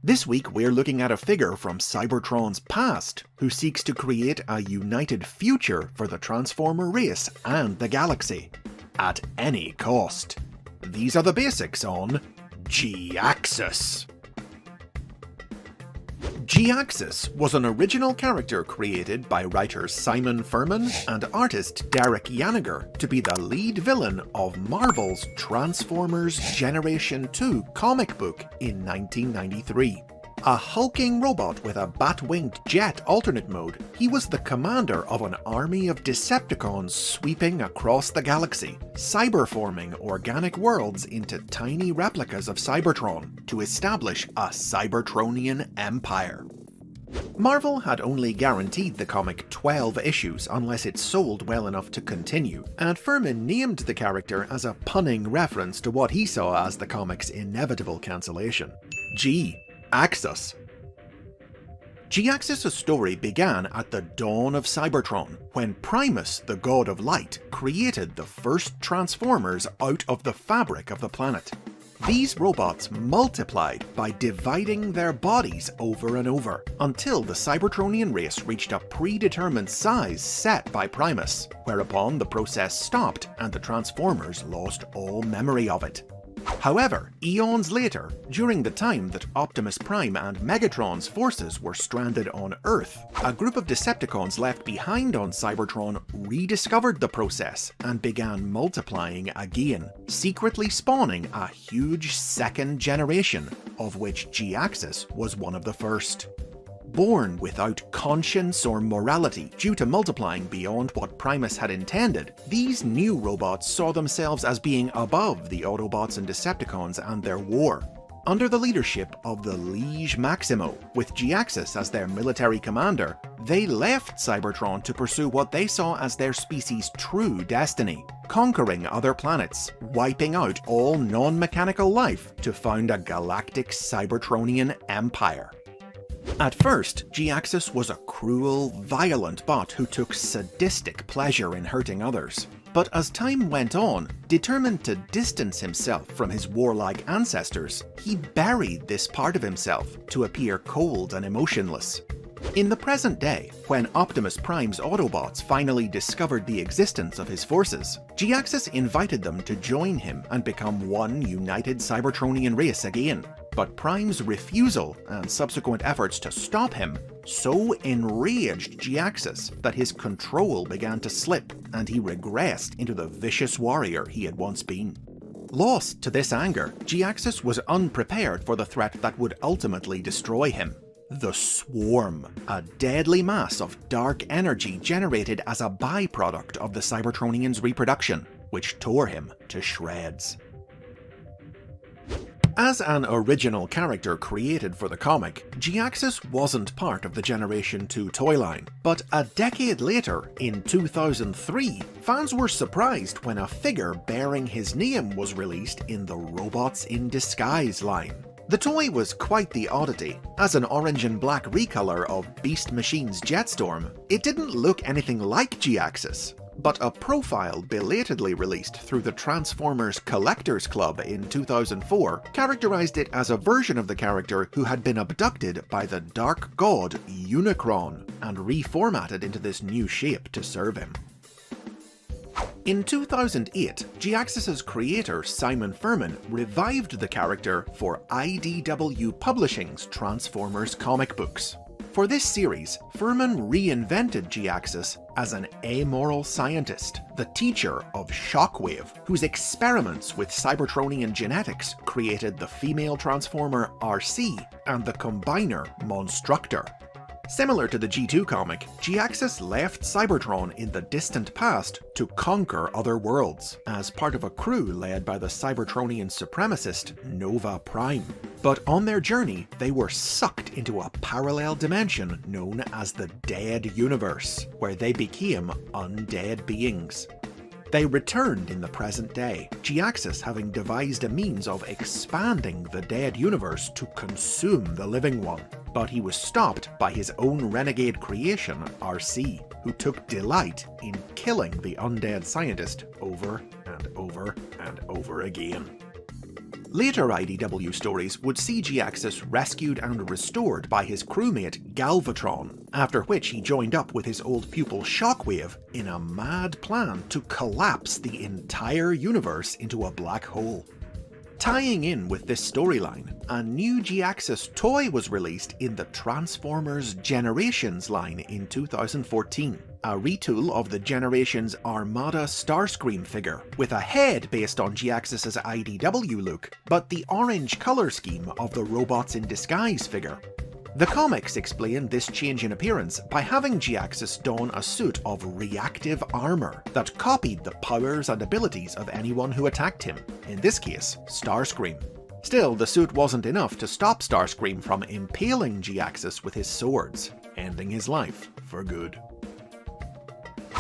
This week we're looking at a figure from Cybertron's past who seeks to create a united future for the Transformer race and the galaxy, at any cost. These are the basics on JHIAXUS. JHIAXUS was an original character created by writers Simon Furman and artist Derek Yaniger to be the lead villain of Marvel's Transformers Generation 2 comic book in 1993. A hulking robot with a bat-winged jet alternate mode, he was the commander of an army of Decepticons sweeping across the galaxy, cyberforming organic worlds into tiny replicas of Cybertron to establish a Cybertronian empire. Marvel had only guaranteed the comic 12 issues unless it sold well enough to continue, and Furman named the character as a punning reference to what he saw as the comic's inevitable cancellation. JHIAXUS. JHIAXUS' story began at the dawn of Cybertron, when Primus, the god of light, created the first Transformers out of the fabric of the planet. These robots multiplied by dividing their bodies over and over, until the Cybertronian race reached a predetermined size set by Primus, whereupon the process stopped and the Transformers lost all memory of it. However, eons later, during the time that Optimus Prime and Megatron's forces were stranded on Earth, a group of Decepticons left behind on Cybertron rediscovered the process and began multiplying again, secretly spawning a huge second generation, of which JHIAXUS was one of the first. Born without conscience or morality due to multiplying beyond what Primus had intended, these new robots saw themselves as being above the Autobots and Decepticons and their war. Under the leadership of the Liege Maximo, with JHIAXUS as their military commander, they left Cybertron to pursue what they saw as their species' true destiny, conquering other planets, wiping out all non-mechanical life to found a galactic Cybertronian empire. At first, JHIAXUS was a cruel, violent bot who took sadistic pleasure in hurting others. But as time went on, determined to distance himself from his warlike ancestors, he buried this part of himself to appear cold and emotionless. In the present day, when Optimus Prime's Autobots finally discovered the existence of his forces, JHIAXUS invited them to join him and become one united Cybertronian race again. But Prime's refusal and subsequent efforts to stop him so enraged JHIAXUS that his control began to slip and he regressed into the vicious warrior he had once been. Lost to this anger, JHIAXUS was unprepared for the threat that would ultimately destroy him. The Swarm, a deadly mass of dark energy generated as a byproduct of the Cybertronian's reproduction, which tore him to shreds. As an original character created for the comic, JHIAXUS wasn't part of the Generation 2 toy line, but a decade later, in 2003, fans were surprised when a figure bearing his name was released in the Robots in Disguise line. The toy was quite the oddity. As an orange and black recolor of Beast Machine's Jetstorm, it didn't look anything like JHIAXUS. But a profile belatedly released through the Transformers Collectors Club in 2004 characterized it as a version of the character who had been abducted by the dark god Unicron and reformatted into this new shape to serve him. In 2008, JHIAXUS' creator Simon Furman revived the character for IDW Publishing's Transformers comic books. For this series, Furman reinvented JHIAXUS as an amoral scientist, the teacher of Shockwave, whose experiments with Cybertronian genetics created the female Transformer RC and the combiner Monstructor. Similar to the G2 comic, JHIAXUS left Cybertron in the distant past to conquer other worlds, as part of a crew led by the Cybertronian supremacist Nova Prime. But on their journey, they were sucked into a parallel dimension known as the Dead Universe, where they became undead beings. They returned in the present day, JHIAXUS having devised a means of expanding the dead universe to consume the living one. But he was stopped by his own renegade creation, RC, who took delight in killing the undead scientist over and over and over again. Later IDW stories would see JHIAXUS rescued and restored by his crewmate Galvatron, after which he joined up with his old pupil Shockwave in a mad plan to collapse the entire universe into a black hole. Tying in with this storyline, a new JHIAXUS toy was released in the Transformers Generations line in 2014. A retool of the Generations Armada Starscream figure, with a head based on JHIAXUS's IDW look, but the orange colour scheme of the Robots in Disguise figure. The comics explain this change in appearance by having JHIAXUS don a suit of reactive armour that copied the powers and abilities of anyone who attacked him, in this case, Starscream. Still, the suit wasn't enough to stop Starscream from impaling JHIAXUS with his swords, ending his life for good.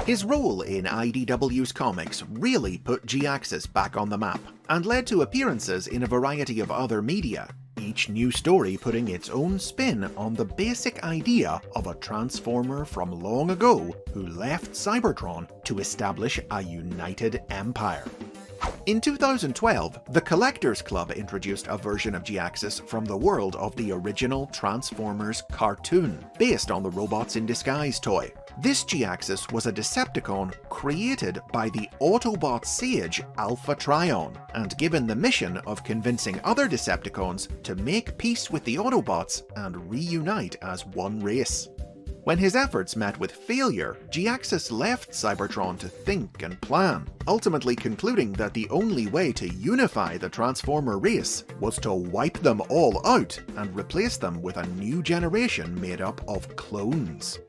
His role in IDW's comics really put JHIAXUS back on the map, and led to appearances in a variety of other media, each new story putting its own spin on the basic idea of a Transformer from long ago who left Cybertron to establish a united empire. In 2012, the Collectors Club introduced a version of JHIAXUS from the world of the original Transformers cartoon, based on the Robots in Disguise toy. This JHIAXUS was a Decepticon created by the Autobot sage Alpha Trion, and given the mission of convincing other Decepticons to make peace with the Autobots and reunite as one race. When his efforts met with failure, JHIAXUS left Cybertron to think and plan, ultimately concluding that the only way to unify the Transformer race was to wipe them all out and replace them with a new generation made up of clones.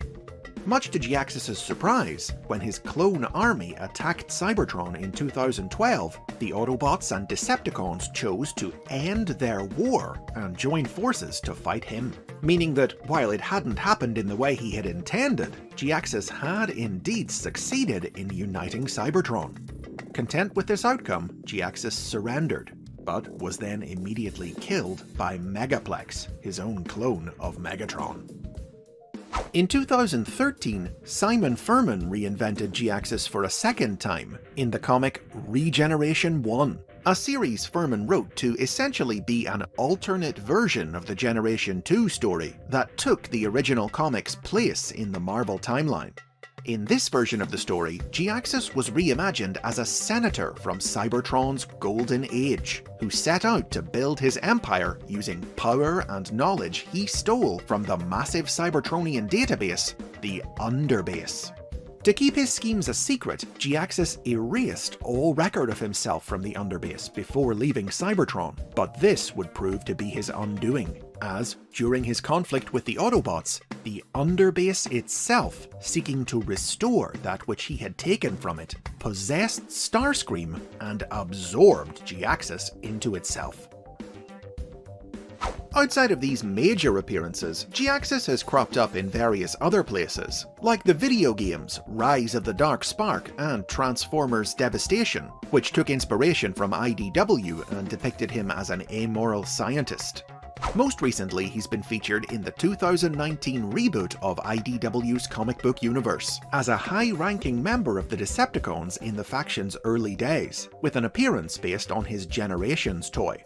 Much to JHIAXUS's surprise, when his clone army attacked Cybertron in 2012, the Autobots and Decepticons chose to end their war and join forces to fight him. Meaning that, while it hadn't happened in the way he had intended, JHIAXUS had indeed succeeded in uniting Cybertron. Content with this outcome, JHIAXUS surrendered, but was then immediately killed by Megaplex, his own clone of Megatron. In 2013, Simon Furman reinvented JHIAXUS for a second time in the comic Regeneration 1, a series Furman wrote to essentially be an alternate version of the Generation 2 story that took the original comic's place in the Marvel timeline. In this version of the story, JHIAXUS was reimagined as a senator from Cybertron's golden age, who set out to build his empire using power and knowledge he stole from the massive Cybertronian database, the Underbase. To keep his schemes a secret, JHIAXUS erased all record of himself from the Underbase before leaving Cybertron, but this would prove to be his undoing, as, during his conflict with the Autobots, the Underbase itself, seeking to restore that which he had taken from it, possessed Starscream and absorbed JHIAXUS into itself. Outside of these major appearances, JHIAXUS has cropped up in various other places, like the video games Rise of the Dark Spark and Transformers Devastation, which took inspiration from IDW and depicted him as an amoral scientist. Most recently, he's been featured in the 2019 reboot of IDW's comic book universe, as a high-ranking member of the Decepticons in the faction's early days, with an appearance based on his Generations toy.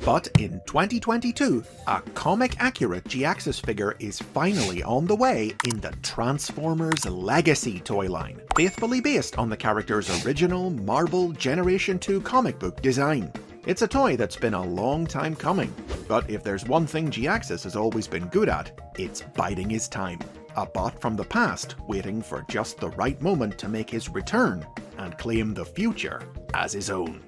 But in 2022, a comic-accurate JHIAXUS figure is finally on the way in the Transformers Legacy toy line, faithfully based on the character's original Marvel Generation 2 comic book design. It's a toy that's been a long time coming, but if there's one thing JHIAXUS has always been good at, it's biding his time. A bot from the past waiting for just the right moment to make his return and claim the future as his own.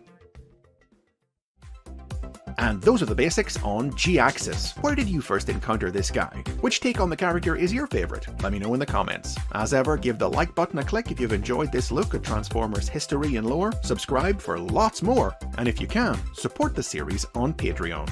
And those are the basics on JHIAXUS. Where did you first encounter this guy? Which take on the character is your favourite? Let me know in the comments. As ever, give the like button a click if you've enjoyed this look at Transformers history and lore, subscribe for lots more, and if you can, support the series on Patreon.